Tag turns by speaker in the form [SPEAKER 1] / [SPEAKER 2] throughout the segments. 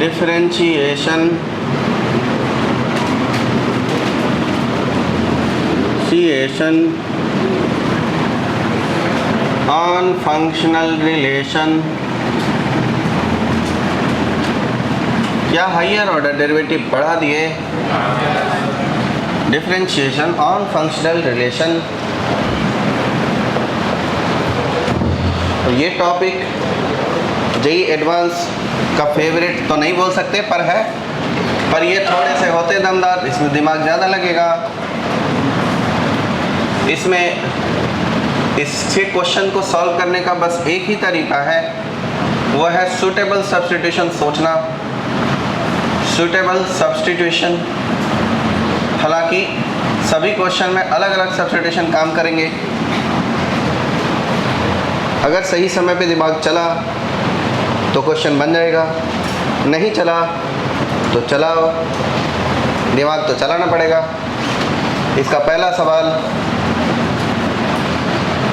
[SPEAKER 1] differentiation on functional relation। क्या higher order derivative पढ़ा दिए? Differentiation on functional relation. तो ये टॉपिक जेई एडवांस का फेवरेट तो नहीं बोल सकते पर है, पर ये थोड़े से होते दमदार, इसमें दिमाग ज़्यादा लगेगा। इसमें इसके क्वेश्चन को सॉल्व करने का बस एक ही तरीका है, वो है सूटेबल सब्स्टिट्यूशन सोचना। सूटेबल सब्स्टिट्यूशन, हालांकि सभी क्वेश्चन में अलग अलग सब्स्टिट्यूशन काम करेंगे। अगर सही समय पे दिमाग चला तो क्वेश्चन बन जाएगा, नहीं चला तो चलाओ, दिमाग तो चलाना पड़ेगा। इसका पहला सवाल,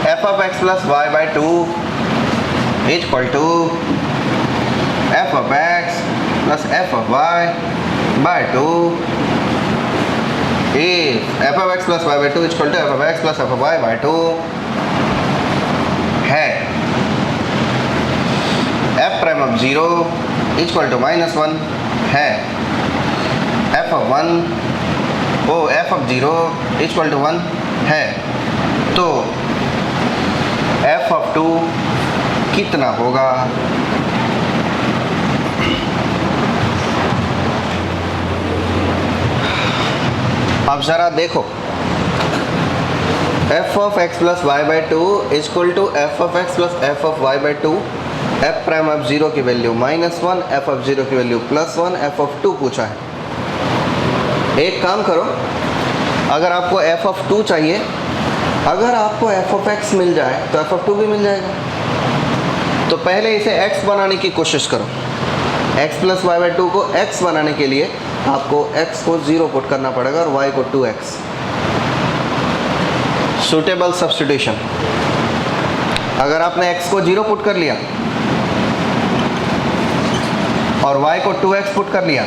[SPEAKER 1] f of x plus y by 2 is equal to f of x plus f of y by 2 if f of x plus y by 2 is equal to f of x plus f of y by 2 है f prime of 0 is equal to -1 है f of 1 f of 0 is equal to 1 है, तो f of 2 कितना होगा? अब जरा देखो, f of x plus y by 2 is equal to f of x plus f of y by 2, f prime of 0 की value -1, f of 0 की value +1, f of 2 पूछा है। एक काम करो, अगर आपको f of 2 चाहिए, अगर आपको f of x मिल जाए तो f of 2 भी मिल जाएगा। तो पहले इसे x बनाने की कोशिश करो। x प्लस वाई बाई 2 को x बनाने के लिए आपको x को 0 पुट करना पड़ेगा और y को 2x। सूटेबल सब्स्टिट्यूशन, अगर आपने x को 0 पुट कर लिया और y को 2x पुट कर लिया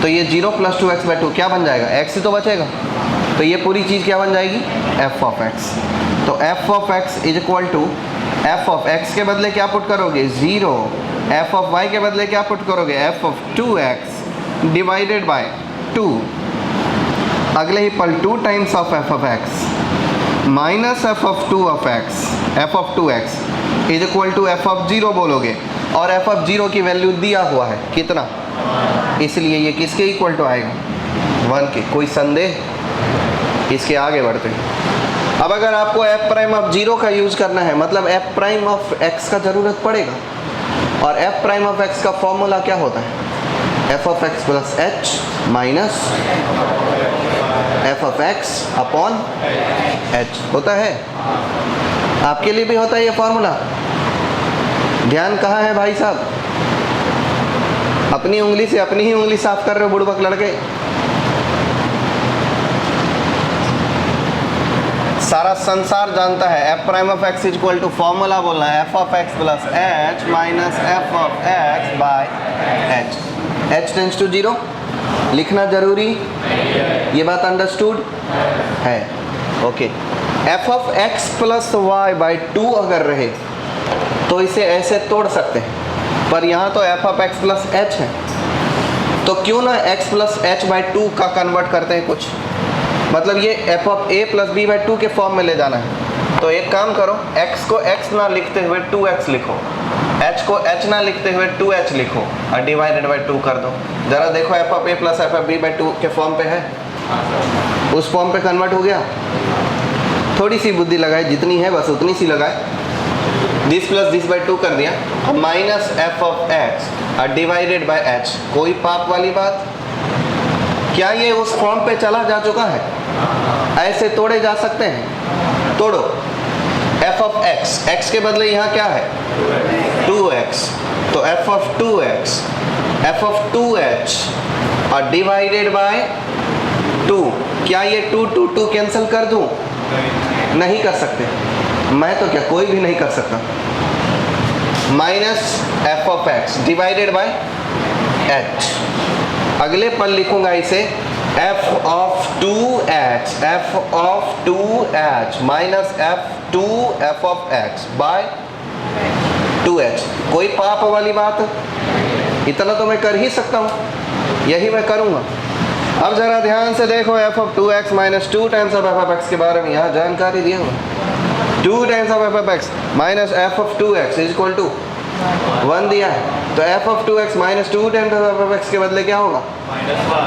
[SPEAKER 1] तो ये 0 + 2x बाई 2 क्या बन जाएगा? x ही तो बचेगा। तो ये पूरी चीज़ क्या बन जाएगी? f of x। तो f of x is equal to f of x के बदले क्या पुट करोगे? 0। f of y के बदले क्या पुट करोगे? f of 2x divided by 2। अगले ही पल 2 times of f of x minus f of 2 of x, f of 2x is equal to f of 0 बोलोगे, और f of 0 की वैल्यू दिया हुआ है कितना, इसलिए ये किसके इक्वल टू आएगा? 1 के। कोई संदेह? इसके आगे बढ़ते हैं। अब अगर आपको f प्राइम ऑफ 0 का यूज़ करना है, मतलब f प्राइम ऑफ x का ज़रूरत पड़ेगा, और f प्राइम ऑफ x का फॉर्मूला क्या होता है? f of x plus h minus f of x upon h होता है। आपके लिए भी होता है ये फॉर्मूला। ध्यान कहाँ है भाई साहब? अपनी उंगली से अपनी ही उंगली साफ कर रहे हो बुड़बक लड़के। सारा संसार जानता है f prime of x is equal to formula बोलना है f of x plus h minus f of x by h। h tends to 0, लिखना जरूरी, ये बात अंडरस्टूड है? Okay. f of x plus y by 2 अगर रहे तो इसे ऐसे तोड़ सकते हैं, पर यहाँ तो f of x plus h है, तो क्यों ना x प्लस h बाई 2 का कन्वर्ट करते हैं कुछ, मतलब ये f of a plus b by 2 के फॉर्म में ले जाना है। तो एक काम करो, x को x ना लिखते हुए 2x लिखो, h को h ना लिखते हुए 2h लिखो और डिवाइडेड बाई 2 कर दो। ज़रा देखो f of a plus f of b by 2 के फॉर्म पे है, उस फॉर्म पे कन्वर्ट हो गया। थोड़ी सी बुद्धि लगाए, जितनी है बस उतनी सी लगाए। दिस प्लस दिस बाई 2 कर दिया, अब माइनस f of x और डिवाइडेड बाई h। कोई पाप वाली बात? क्या ये उस फॉर्म पे चला जा चुका है? ऐसे तोड़े जा सकते हैं, तोड़ो। f of x, x के बदले यहाँ क्या है? 2x, तो f of 2x, f of 2h और डिवाइडेड बाय 2। क्या ये 2 2 2 कैंसिल कर दूँ? नहीं कर सकते। मैं तो क्या, कोई भी नहीं कर सकता। Minus f of x divided by h. अगले पल लिखूंगा इसे f of 2h, f of 2h minus f of x by 2h। कोई पाप वाली बात? इतना तो मैं कर ही सकता हूँ, यही मैं करूँगा। अब जरा ध्यान से देखो, f of 2x minus 2 times of f of x के बारे में यहाँ जानकारी दिया हुआ। 2 times of f of x minus f of 2x is equal to 1 दिया है, तो f of 2x minus 2 times of f of x के बदले क्या होगा?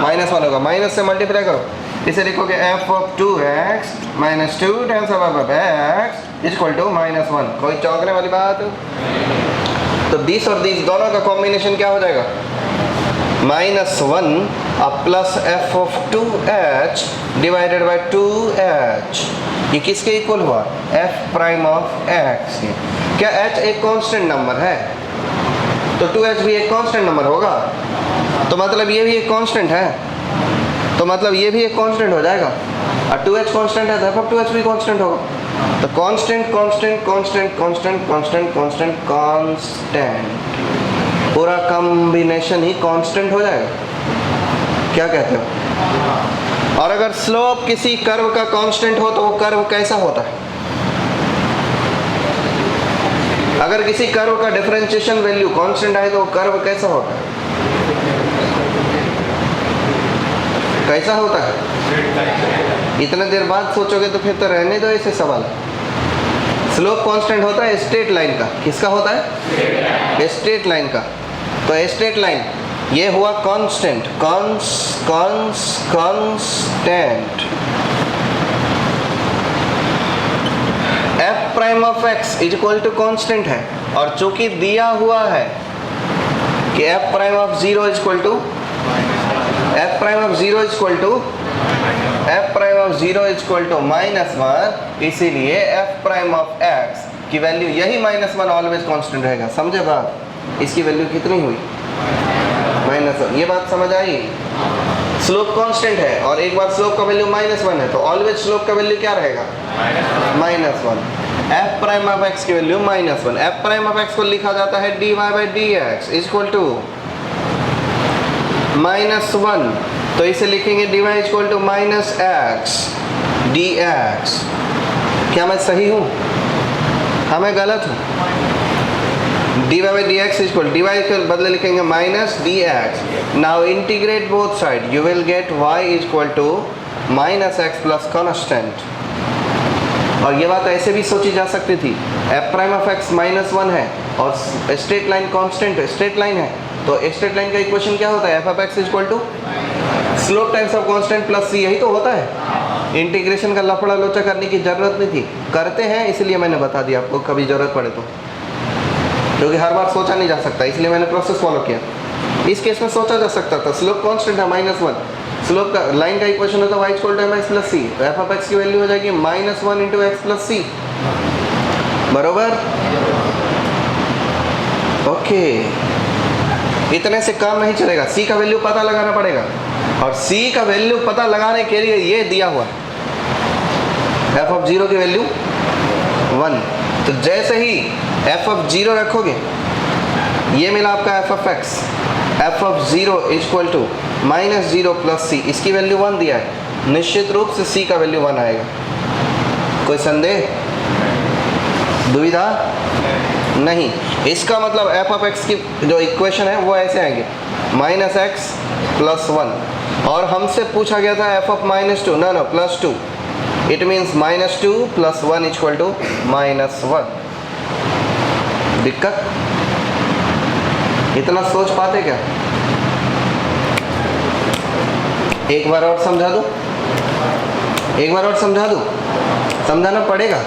[SPEAKER 1] -1 होगा। माइनस से मल्टीप्लाई करो, इसे लिखोगे f of 2x minus 2 times of f of x is equal to -1। कोई चौंकने वाली बात? तो दिस और दिस दोनों का कॉम्बिनेशन क्या हो जाएगा? -1 अब plus f of 2h divided by 2h। ये किसके इक्वल हुआ? f prime of x। क्या h एक कांस्टेंट नंबर है? तो 2h भी एक कांस्टेंट नंबर होगा, तो मतलब ये भी एक कांस्टेंट है, तो मतलब ये भी एक कांस्टेंट हो जाएगा। और 2h कांस्टेंट है तो f ऑफ 2h भी कांस्टेंट होगा। तो constant constant constant constant constant constant constant, पूरा कॉम्बिनेशन ही कांस्टेंट हो जाएगा। क्या कहते हो? और अगर स्लोप किसी कर्व का कांस्टेंट हो तो वो कर्व कैसा होता है? अगर किसी कर्व का डिफरेंशिएशन वैल्यू कांस्टेंट आए तो वो कर्व कैसा होता है? कैसा होता है? इतने देर बाद सोचोगे तो फिर तो रहने दो ऐसे सवाल। स्लोप कांस्टेंट होता है स्ट्रेट लाइन का। किसका होता है? स्ट्रेट लाइन का। तो स्ट्रेट लाइन ये हुआ constant, constant. f prime of x is equal to constant है, और चूंकि दिया हुआ है कि f prime of 0 is equal to f prime of 0 is equal to f prime of 0 is equal to -1, इसीलिए f प्राइम ऑफ x की value यही -1 ऑलवेज कांस्टेंट रहेगा। समझे बात? इसकी वैल्यू कितनी हुई? -1। ये बात समझ आई? स्लोप कांस्टेंट है और एक बार स्लोप का वैल्यू -1 है, तो ऑलवेज स्लोप का वैल्यू क्या रहेगा? -1। f प्राइम ऑफ x की value -1। f prime of x को लिखा जाता है dy by dx is equal to -1, तो इसे लिखेंगे dy is equal to -x dx। क्या मैं सही हूँ? हाँ मैं गलत हूँ? dy by dx is equal, dy के बदले लिखेंगे minus dx। Now integrate both side, you will get y is equal to -x plus constant. और ये बात ऐसे भी सोची जा सकती थी, f प्राइम ऑफ x -1 है और स्ट्रेट लाइन कांस्टेंट है, स्ट्रेट लाइन है, तो स्ट्रेट लाइन का इक्वेशन क्या होता है? f of x is equal to slope times of constant plus c, यही तो होता है। इंटीग्रेशन का लफड़ा लोचा करने की जरूरत नहीं थी, करते हैं इसलिए मैंने बता दिया आपको, कभी जरूरत पड़े तो, क्योंकि हर बार सोचा नहीं जा सकता, इसलिए मैंने प्रोसेस फॉलो किया। इस केस में सोचा जा सकता था, स्लोप कांस्टेंट है -1, स्लोप का लाइन का इक्वेशन होता है y equal to mx plus c, तो f ऑफ x की वैल्यू हो जाएगी -1 इंटू x प्लस c। बरोबर? ओके, इतने से काम नहीं चलेगा, c का वैल्यू पता लगाना पड़ेगा, और c का वैल्यू पता लगाने के लिए ये दिया हुआ f ऑफ 0 की वैल्यू 1, तो जैसे ही f ऑफ 0 रखोगे, ये मिला आपका f of x, f of 0 is equal to -0 plus c, इसकी वैल्यू 1 दिया है, निश्चित रूप से c का वैल्यू 1 आएगा। कोई संदेह, दुविधा नहीं? इसका मतलब f ऑफ x की जो इक्वेशन है वो ऐसे आएंगे -x प्लस 1, और हमसे पूछा गया था f of -2, no plus 2, it means -2 plus 1 is equal to -1। दिक्कत? इतना सोच पाते क्या? एक बार और समझा दूं? एक बार और समझा दूं? समझाना पड़ेगा।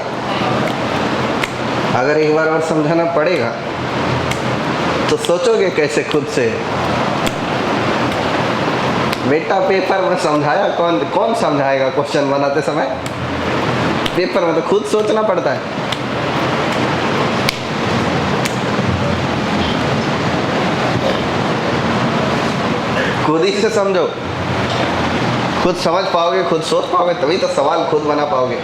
[SPEAKER 1] अगर एक बार और समझाना पड़ेगा तो सोचोगे कैसे खुद से? बेटा पेपर में समझाया कौन समझाएगा क्वेश्चन बनाते समय? पेपर में तो खुद सोचना पड़ता है। खुद ही से समझो, खुद समझ पाओगे, खुद सोच पाओगे, तभी तो सवाल खुद बना पाओगे।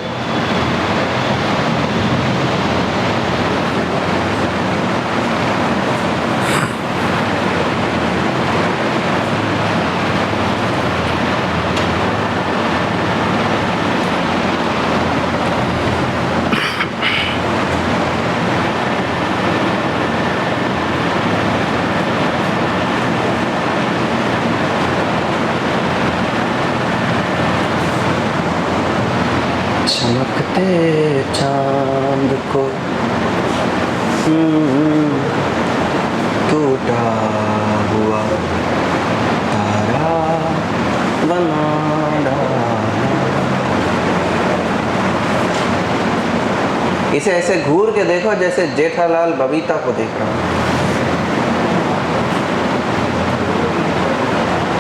[SPEAKER 1] थे चांद को टूटा हुआ तारा बना डाला। इसे ऐसे घूर के देखो जैसे जेठालाल बबीता को देख रहा हूँ।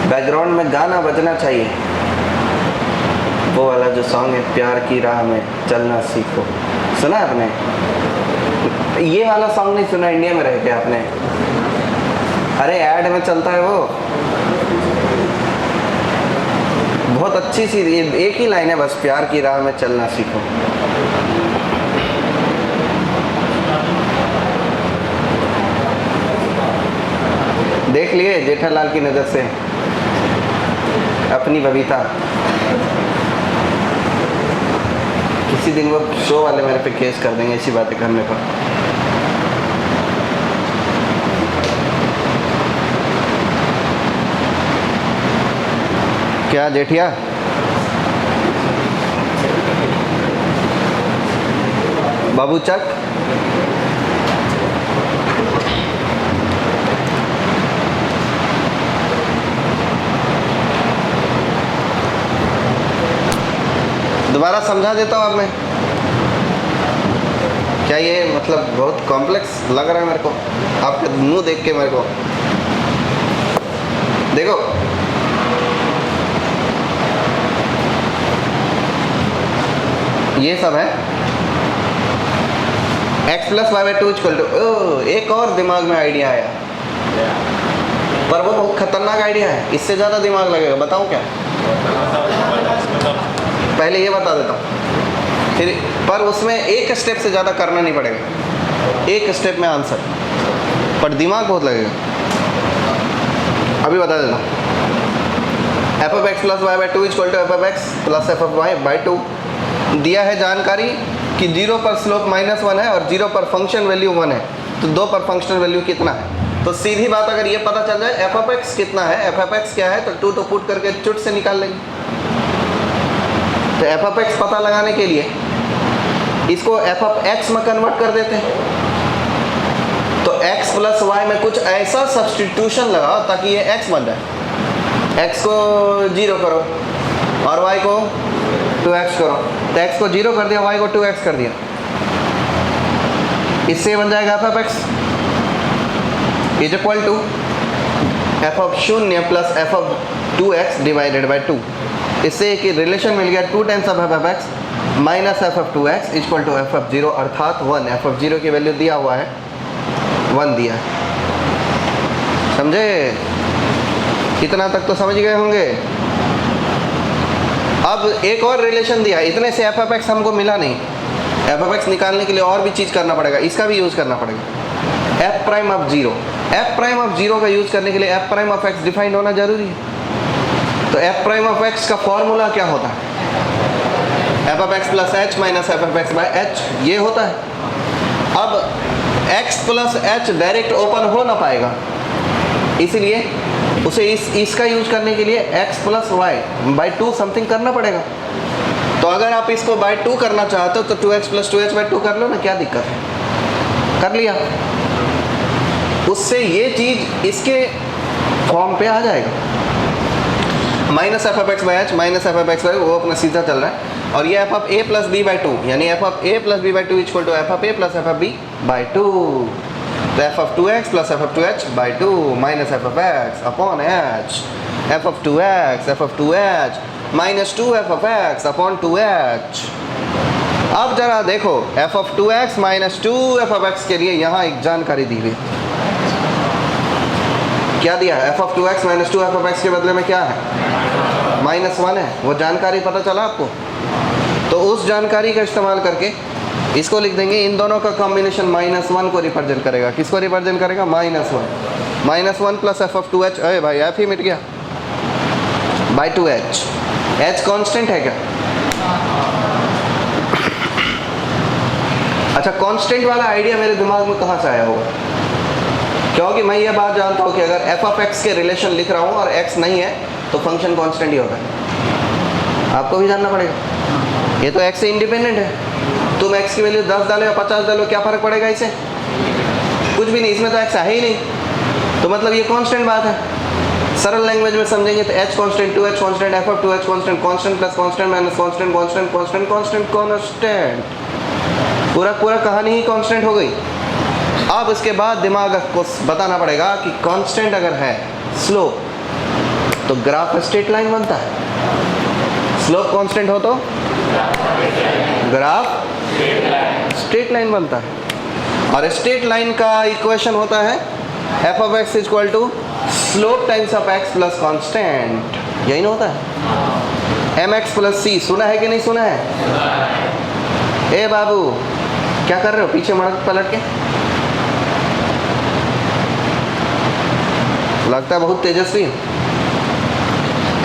[SPEAKER 1] बैकग्राउंड में गाना बजना चाहिए, वो वाला जो सॉन्ग है प्यार की राह में चलना सीखो, सुना आपने? ये वाला सॉन्ग नहीं सुना इंडिया में रह के आपने? अरे ऐड में चलता है वो, बहुत अच्छी सी एक ही लाइन है बस, प्यार की राह में चलना सीखो। देख लिए जेठालाल की नजर से अपनी बबीता। किसी दिन वो शो वाले मेरे पे केस कर देंगे ऐसी बातें करने पर। क्या जेठिया? बाबू चक, दोबारा समझा देता हूँ अब मैं। क्या ये मतलब बहुत कॉम्प्लेक्स लग रहा है मेरे को आपके मुंह देख के? मेरे को देखो, ये सब है x plus y by two equal to. एक और दिमाग में आइडिया आया, पर वो बहुत खतरनाक आइडिया है, इससे ज़्यादा दिमाग लगेगा। बताऊँ क्या? पहले ये बता देता हूँ, फिर पर उसमें एक स्टेप से ज़्यादा करना नहीं पड़ेगा, एक स्टेप में आंसर, पर दिमाग बहुत लगेगा। अभी बता देता हूँ। F of x plus y by two equal to f of x plus f of y by two. दिया है जानकारी कि 0 पर स्लोप -1 है और 0 पर फंक्शन वैल्यू 1 है, तो 2 पर फंक्शनल वैल्यू कितना है? तो सीधी बात, अगर ये पता चल जाए एफ ऑफ एक्स कितना है, एफ ऑफ एक्स क्या है, तो 2 तो पुट करके चुट से निकाल लेंगे। तो एफ ऑफ एक्स पता लगाने के लिए इसको एफ ऑफ एक्स में कन्वर्ट कर देते हैं। तो x प्लस वाई में कुछ ऐसा सब्सटीट्यूशन लगाओ ताकि ये x बन जाए। x को 0 करो और y को 2x करो, तो x को 0 कर दिया, y को 2x कर दिया, इससे बन जाएगा f of x is equal to f of 0 plus f of 2x divided by 2। इससे एक रिलेशन मिल गया, 2 times of f of x minus f of 2x equal to f of 0 अर्थात 1। एफ ऑफ 0 की वैल्यू दिया हुआ है 1 दिया है, समझे? इतना तक तो समझ गए होंगे। अब एक और रिलेशन दिया, इतने से एफ ऑफ एक्स हमको मिला नहीं, एफ ऑफ एक्स निकालने के लिए और भी चीज़ करना पड़ेगा, इसका भी यूज़ करना पड़ेगा। F prime of 0, F prime of 0 का यूज़ करने के लिए F prime of x defined होना जरूरी है। तो एफ प्राइम ऑफ एक्स का फॉर्मूला क्या होता है? F of x plus H minus f of x by H, ये होता है। अब x plus H direct open हो ना पाएगा, इसलिए उसे इसका यूज करने के लिए x plus y by 2 something करना पड़ेगा। तो अगर आप इसको बाई 2 करना चाहते हो तो 2x प्लस 2h बाई 2 कर लो ना, क्या दिक्कत है? कर लिया, उससे ये चीज़ इसके फॉर्म पे आ जाएगा। Minus f of x by h minus f of x by, वो अपना सीधा चल रहा है, और ये f of a plus b by 2, यानी f of a plus b by 2 equal to f of a plus f of b by 2। तो f of 2x plus f of 2h by 2 minus f of x upon h, f of 2x f of 2h minus 2 f of x upon 2h। अब जरा देखो, F of 2x minus 2 f of x के लिए यहाँ एक जानकारी दी हुई, क्या दिया है? F of 2x minus 2 f of x के बदले में क्या है? -1 है। वो जानकारी पता चला आपको? तो उस जानकारी का इस्तेमाल करके इसको लिख देंगे, इन दोनों का कॉम्बिनेशन -1 को रिप्रेजेंट करेगा। किसको रिप्रेजेंट करेगा? -1 -1 प्लस एफ ऑफ 2h, अरे भाई एफ ही मिट गया, बाई 2h। h कांस्टेंट है क्या? अच्छा, कांस्टेंट वाला आइडिया मेरे दिमाग में कहाँ से आया होगा? क्योंकि मैं ये बात जानता हूँ कि अगर एफ ऑफ एक्स के रिलेशन लिख रहा हूँ और x नहीं है तो फंक्शन कांस्टेंट ही होता है। आपको भी जानना पड़ेगा, ये तो x से इंडिपेंडेंट है। तुम x की वैल्यू 10 डालो या 50 डालो, क्या फ़र्क पड़ेगा इसे? कुछ भी नहीं, इसमें तो x है ही नहीं, तो मतलब ये कांस्टेंट बात है। सरल लैंग्वेज में समझेंगे तो h constant, 2h constant, f of 2h constant, constant plus constant minus constant, constant constant constant constant, पूरा कहानी ही कांस्टेंट हो गई। अब इसके बाद दिमाग को बताना पड़ेगा कि कांस्टेंट अगर है स्लोप तो ग्राफ स्ट्रेट लाइन बनता है, स्लोप कांस्टेंट हो तो ग्राफ स्ट्रेट लाइन बनता है। और स्ट्रेट लाइन का इक्वेशन होता है f of x equal to slope times of x plus constant, यही ना होता है? mx प्लस c, सुना है कि नहीं सुना है? ए बाबू क्या कर रहे हो पीछे मड़क पलट के? लगता है बहुत तेजस्वी।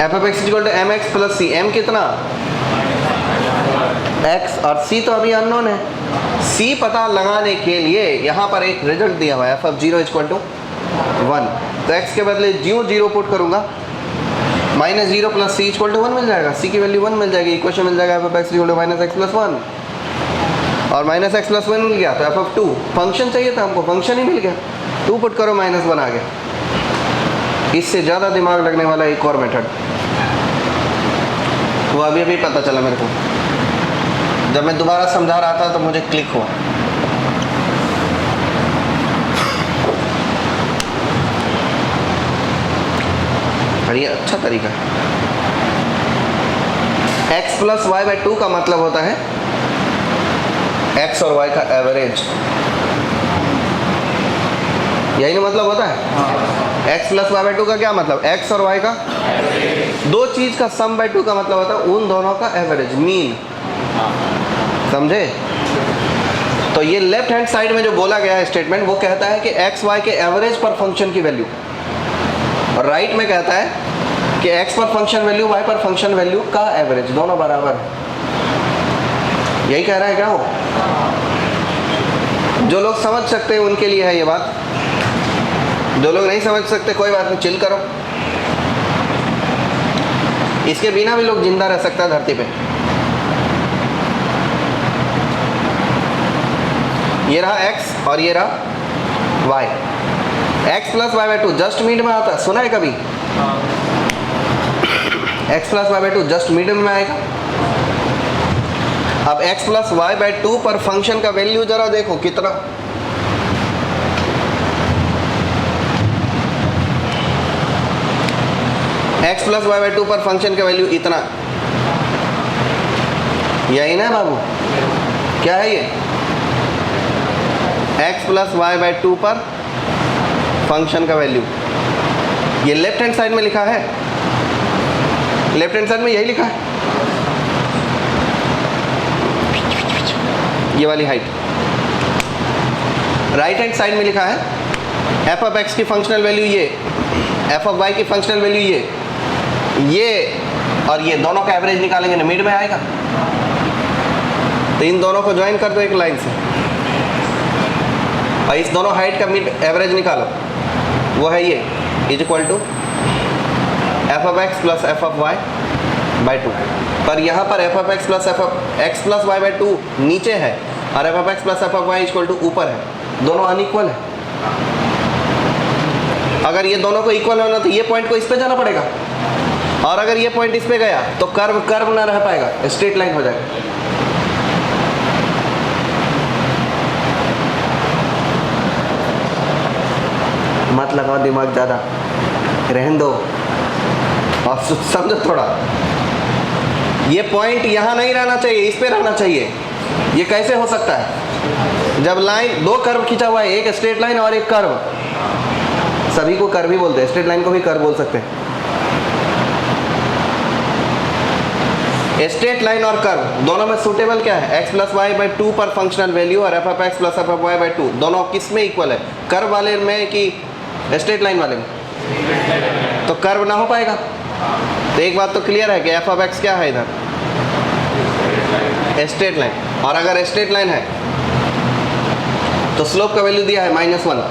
[SPEAKER 1] f of x equal to mx plus c, m कितना? x, और c तो अभी अननोन है। c पता लगाने के लिए यहाँ पर एक रिजल्ट दिया हुआ है f ऑफ 0 इक्वल टू 1, तो x के बदले जो 0 पुट करूँगा minus 0 plus c equal to 1 मिल जाएगा, c की वैल्यू 1 मिल जाएगी, इक्वेशन मिल जाएगा f of x equal to minus x plus 1, और माइनस एक्स प्लस 1 मिल गया तो f ऑफ 2, फंक्शन चाहिए था हमको, फंक्शन ही मिल गया, 2 पुट करो माइनस 1 आ गया। इससे ज़्यादा दिमाग लगने वाला एक और मेथड, वो अभी पता चला मेरे को, जब मैं दोबारा समझा रहा था तो मुझे क्लिक हुआ। और ये अच्छा तरीका है। x प्लस वाई बाई 2 का मतलब होता है x और y का एवरेज, यही ना मतलब होता है? x प्लस वाई बाई 2 का क्या मतलब? x और y का दो चीज का सम बाई 2 का मतलब होता है उन दोनों का एवरेज, मीन, समझे? तो ये लेफ्ट हैंड साइड में जो बोला गया है स्टेटमेंट, वो कहता है कि x y के एवरेज पर फंक्शन की वैल्यू, और राइट में कहता है कि x पर फंक्शन वैल्यू y पर फंक्शन वैल्यू का एवरेज, दोनों बराबर है। यही कह रहा है क्या वो? जो लोग समझ सकते हैं उनके लिए है ये बात, जो लोग नहीं समझ सकते कोई बात नहीं, चिल करो, इसके बिना भी लोग जिंदा रह सकता है धरती पे। ये रहा x और ये रहा y, x plus y by 2 just mid में आता है, सुना है कभी? x plus y by 2 just mid में आएगा। अब x प्लस वाई बाई 2 पर फंक्शन का वैल्यू जरा देखो कितना, x प्लस वाई बाई 2 पर फंक्शन का वैल्यू इतना, यही ना बाबू? क्या है ये? x प्लस वाई बाई 2 पर फंक्शन का वैल्यू, ये लेफ्ट हैंड साइड में लिखा है, लेफ्ट हैंड साइड में यही लिखा है, ये वाली हाइट। राइट हैंड साइड में लिखा है f ऑफ x की फंक्शनल वैल्यू ये, f ऑफ y की फंक्शनल वैल्यू ये और ये दोनों का एवरेज निकालेंगे ना, मिड में आएगा। तो इन दोनों को ज्वाइन कर दो एक लाइन से, और इस दोनों हाइट का मिड एवरेज निकालो, वो है ये, is equal to f of x plus f of y by 2। पर यहाँ पर f of x plus f of x plus y by 2 नीचे है, और f of x plus f of y equal to ऊपर है, दोनों अनइक्वल है। अगर ये दोनों को इक्वल होना तो ये पॉइंट को इस पे जाना पड़ेगा, और अगर ये पॉइंट इस पे गया तो कर्व ना रह पाएगा, स्ट्रेट लाइन हो जाएगा। मत लगाओ दिमाग ज़्यादा, रहने दो और समझो थोड़ा। ये पॉइंट यहाँ नहीं रहना चाहिए, इस पे रहना चाहिए। ये कैसे हो सकता है? जब लाइन, दो कर्व खींचा हुआ है, एक स्ट्रेट लाइन और एक कर्व, सभी को कर्व ही बोलते हैं, स्ट्रेट लाइन को भी कर्व बोल सकते हैं। स्ट्रेट लाइन और कर्व दोनों में सूटेबल क्या है? x प्लस वाई बाई 2 पर फंक्शनल वैल्यू और f of x plus f of y by 2 दोनों किस में इक्वल है? कर्व वाले में कि स्ट्रेट लाइन वाले में? तो कर्व ना हो पाएगा। तो एक बात तो क्लियर है कि f ऑफ x क्या है इधर? Straight line. और अगर स्ट्रेट लाइन है तो स्लोप का वैल्यू दिया है -1,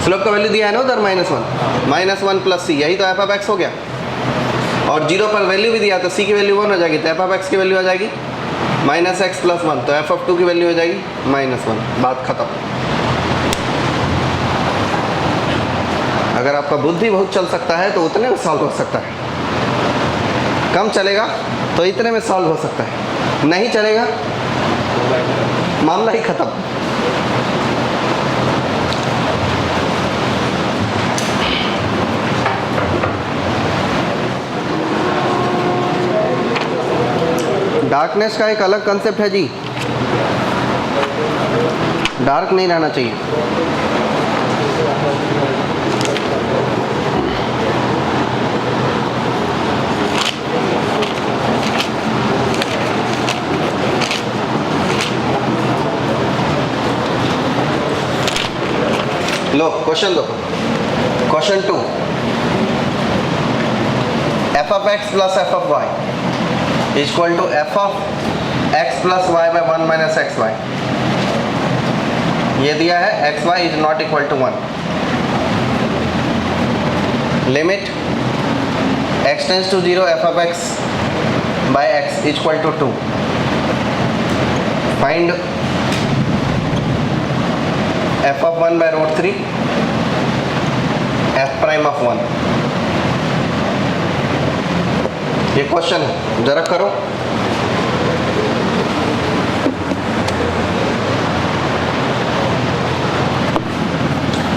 [SPEAKER 1] स्लोप का वैल्यू दिया है ना उधर -1 प्लस c, यही तो f ऑफ x हो गया। और 0 पर वैल्यू भी दिया तो c की वैल्यू 1 हो जाएगी, तो f ऑफ x की वैल्यू आ जाएगी माइनस एक्स प्लस वन, तो एफ ऑफ टू की वैल्यू हो जाएगी -1, बात खत्म। अगर आपका बुद्धि बहुत चल सकता है तो उतने में सॉल्व हो सकता है, कम चलेगा तो इतने में सॉल्व हो सकता है, नहीं चलेगा मामला ही खत्म। डार्कनेस का एक अलग कंसेप्ट है जी, डार्क नहीं रहना चाहिए। लो क्वेश्चन दो, question 2, f of x plus f of y equal to f of x plus y by 1 minus x y. ये दिया है x y is not equal to 1, limit x tends to 0 f of x by x equal to 2, find f of 1 by root 3 f prime of 1। ये question है, जरा करो।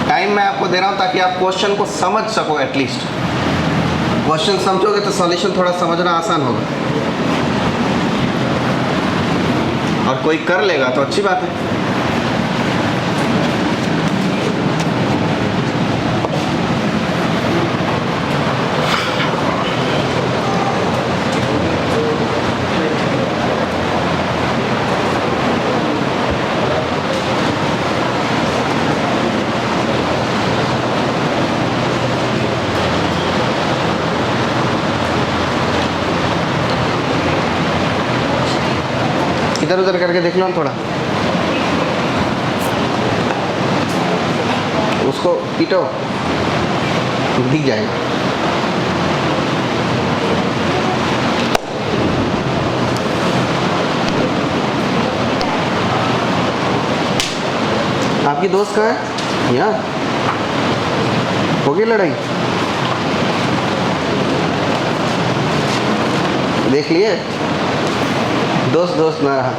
[SPEAKER 1] Time मैं आपको दे रहा हूं ताकि आप क्वेश्चन को समझ सको, एटलीस्ट क्वेश्चन समझोगे तो सॉल्यूशन थोड़ा समझना आसान होगा, और कोई कर लेगा तो अच्छी बात है। इधर उधर करके देख लो ना थोड़ा, उसको पीटो दिख जाएगा। आपकी दोस्त कहाँ है? यहाँ हो गई लड़ाई, देख लिए? दोस्त दोस्त ना रहा।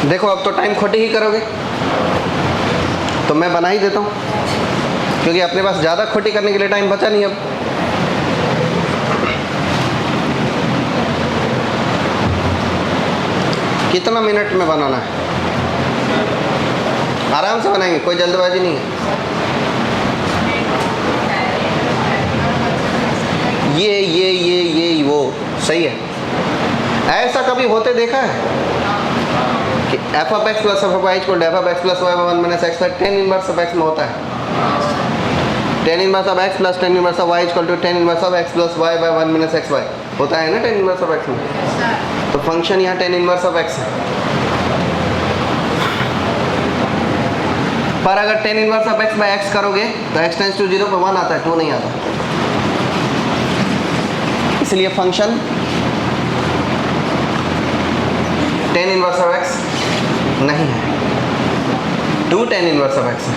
[SPEAKER 1] देखो अब तो टाइम खोटी ही करोगे, तो मैं बना ही देता हूँ, क्योंकि अपने पास ज़्यादा खोटी करने के लिए टाइम बचा नहीं अब। कितना मिनट में बनाना है? आराम से बनाएंगे, कोई जल्दबाजी नहीं है। ये वो सही है। ऐसा कभी होते देखा है कि f of x plus f of y equal to f of x plus y by 1 minus x, tan inverse of x में होता है। Tan inverse of x plus tan inverse of y equal to tan inverse of x plus y by 1 minus x y होता है ना, ten inverse of x में। तो function यहाँ ten inverse of x है, पर अगर tan inverse of x by x करोगे तो एक्स टेंस टू 0 पर 1 आता है, 2 नहीं आता। इसलिए function tan inverse of x नहीं है, 2 टेन इनवर्स ऑफ एक्स है।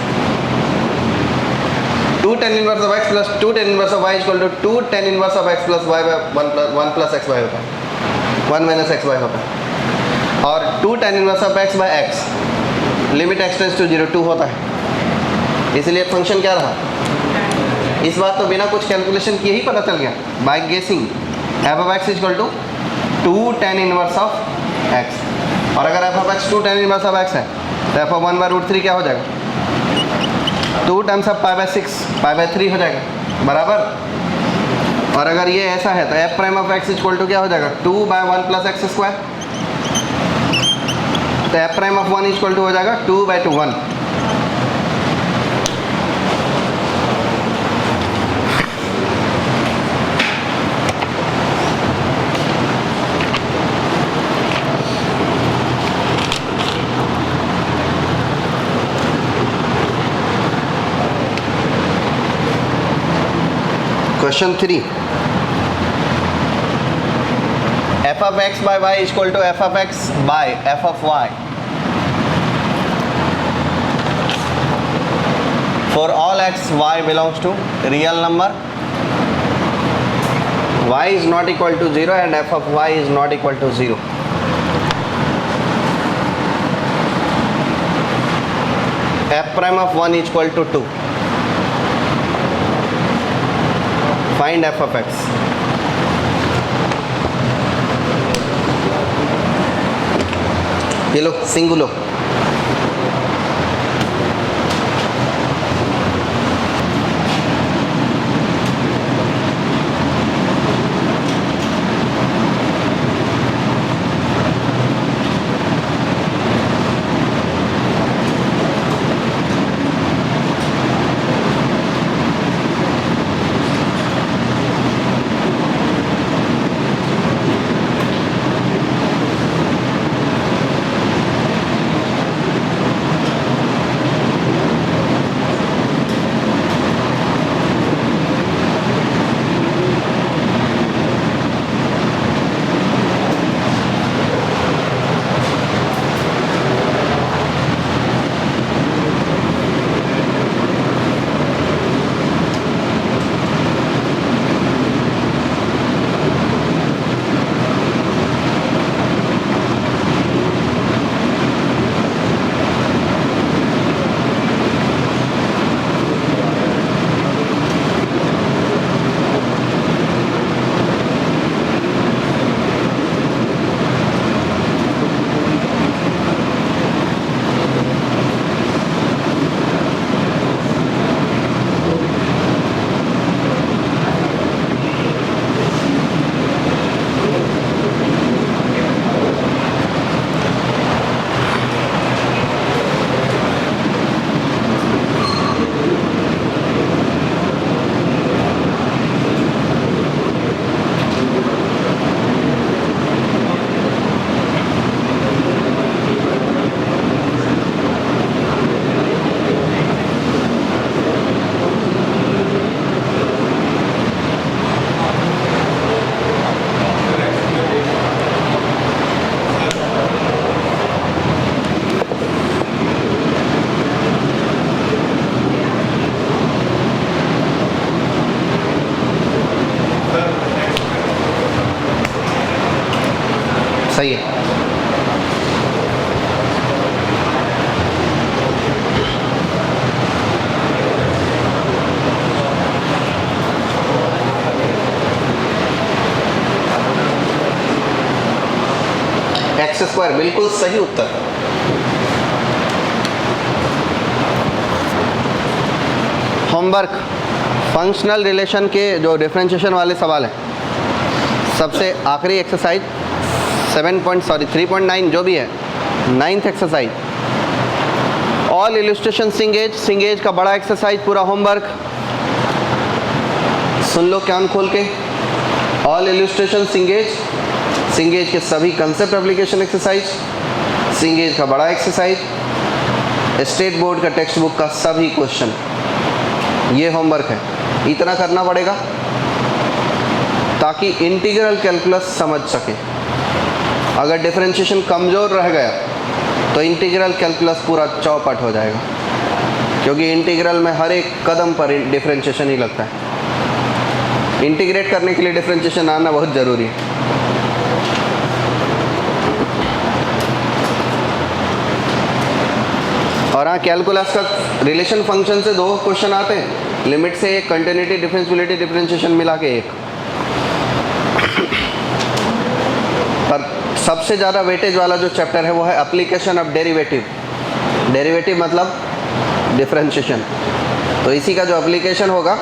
[SPEAKER 1] 2 tan inverse of x plus 2 tan inverse of y equal to 2 tan inverse of x plus y by 1 plus x y होता है, 1 माइनस एक्स वाई होता है। और 2 tan inverse of x by x, limit x tends to 0 2 होता है। इसलिए function क्या रहा? इस बात तो बिना कुछ कैलकुलेशन किए ही पता चल गया, by guessing. F of x equal to 2 tan inverse of x, और अगर f of x 2 tan inverse of x है तो एफ ऑफ 1 बाय रूट 3 क्या हो जाएगा? 2 times of pi by 6 pi by 3 हो जाएगा, बराबर। और अगर ये ऐसा है तो f prime of x equal to क्या हो जाएगा? 2 बाय 1 प्लस एक्स स्क्वायर। तो f prime of 1 equal to हो जाएगा 2 by 2 1। Question 3, f of x by y is equal to f of x by f of y. For all x, y belongs to real number, y is not equal to 0 and f of y is not equal to 0. F prime of 1 is equal to 2. Find f of x. ये लो सिंगुलो, सही है। X square बिल्कुल सही उत्तर। Homework, functional relation के जो differentiation वाले सवाल हैं, सबसे आखिरी एक्सरसाइज 3.9 जो भी है, 9th एक्सरसाइज, ऑल इलस्ट्रेशन सिंगेज का बड़ा एक्सरसाइज पूरा होमवर्क सुन लो कान खोल के। ऑल इलस्ट्रेशन सिंगेज के सभी कंसेप्ट एप्लीकेशन एक्सरसाइज, सिंगेज का बड़ा एक्सरसाइज, स्टेट बोर्ड का टेक्स्ट बुक का सभी क्वेश्चन, ये होमवर्क है। इतना करना पड़ेगा ताकि इंटीग्रल कैलकुलस समझ सके। अगर डिफरेंशिएशन कमज़ोर रह गया तो इंटीग्रल कैलकुलस पूरा चौपट हो जाएगा, क्योंकि इंटीग्रल में हर एक कदम पर डिफरेंशिएशन ही लगता है। इंटीग्रेट करने के लिए डिफरेंशिएशन आना बहुत ज़रूरी है। और हाँ, कैलकुलस का रिलेशन फंक्शन से 2 क्वेश्चन आते हैं, लिमिट से एक, कंटिन्यूटी डिफरेंशिएबिलिटी डिफरेंशिएशन मिला के एक। पर सबसे ज़्यादा वेटेज वाला जो चैप्टर है वो है एप्लीकेशन ऑफ डेरिवेटिव। डेरिवेटिव मतलब डिफरेंशिएशन, तो इसी का जो एप्लीकेशन होगा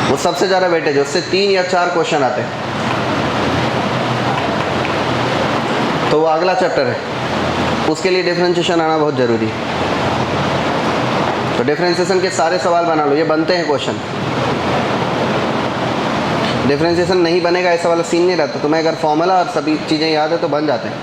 [SPEAKER 1] वो सबसे ज़्यादा वेटेज, उससे 3 या 4 क्वेश्चन आते हैं। तो वो अगला चैप्टर है, उसके लिए डिफरेंशिएशन आना बहुत ज़रूरी है। तो डिफरेंशिएशन के सारे सवाल बना लो, ये बनते हैं क्वेश्चन। डिफरेंशिएशन नहीं बनेगा ऐसा वाला सीन नहीं रहता। तुम्हें अगर फॉर्मूला और सभी चीज़ें याद है तो बन जाते हैं।